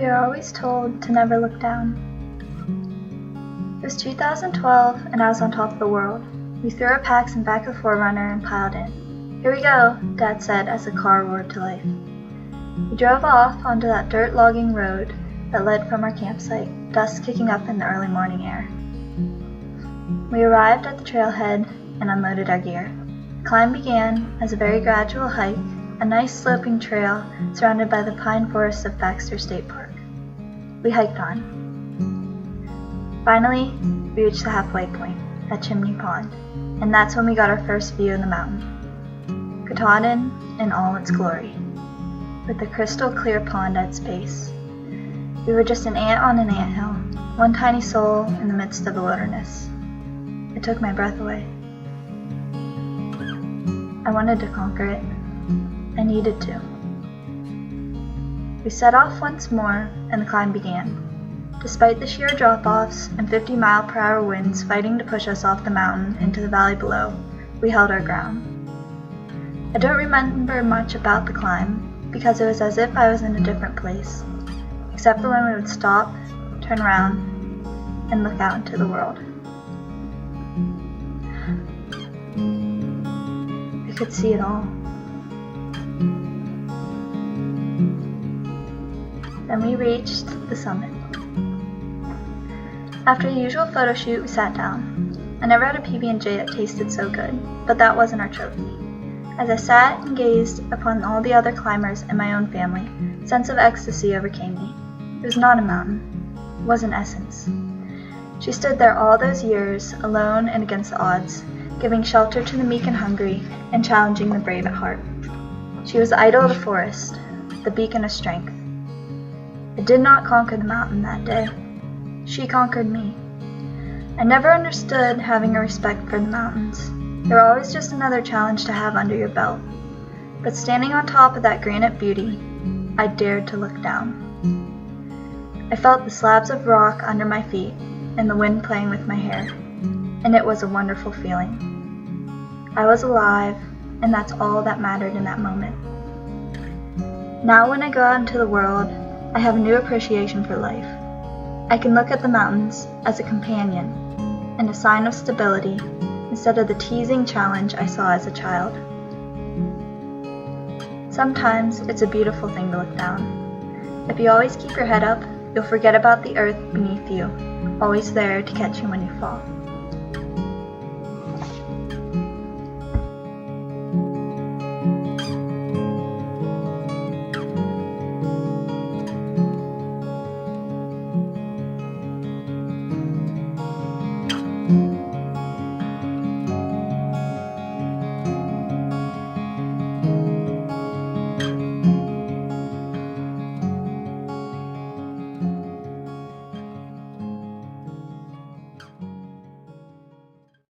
We are always told to never look down. It was 2012 and I was on top of the world. We threw our packs in back of the 4Runner and piled in. "Here we go," Dad said as the car roared to life. We drove off onto that dirt logging road that led from our campsite, dust kicking up in the early morning air. We arrived at the trailhead and unloaded our gear. The climb began as a very gradual hike, a nice sloping trail surrounded by the pine forests of Baxter State Park. We hiked on. Finally, we reached the halfway point at Chimney Pond, and that's when we got our first view of the mountain. Katahdin in all its glory, with the crystal clear pond at its base. We were just an ant on an anthill, one tiny soul in the midst of the wilderness. It took my breath away. I wanted to conquer it. I needed to. We set off once more, and the climb began. Despite the sheer drop-offs and 50-mile-per-hour winds fighting to push us off the mountain into the valley below, we held our ground. I don't remember much about the climb, because it was as if I was in a different place, except for when we would stop, turn around, and look out into the world. I could see it all. Then we reached the summit. After the usual photo shoot, we sat down. I never had a PB&J that tasted so good, but that wasn't our trophy. As I sat and gazed upon all the other climbers and my own family, a sense of ecstasy overcame me. It was not a mountain. It was an essence. She stood there all those years, alone and against the odds, giving shelter to the meek and hungry, and challenging the brave at heart. She was the idol of the forest, the beacon of strength. I did not conquer the mountain that day. She conquered me. I never understood having a respect for the mountains. They were always just another challenge to have under your belt. But standing on top of that granite beauty, I dared to look down. I felt the slabs of rock under my feet and the wind playing with my hair, and it was a wonderful feeling. I was alive, and that's all that mattered in that moment. Now when I go out into the world, I have a new appreciation for life. I can look at the mountains as a companion and a sign of stability instead of the teasing challenge I saw as a child. Sometimes it's a beautiful thing to look down. If you always keep your head up, you'll forget about the earth beneath you, always there to catch you when you fall.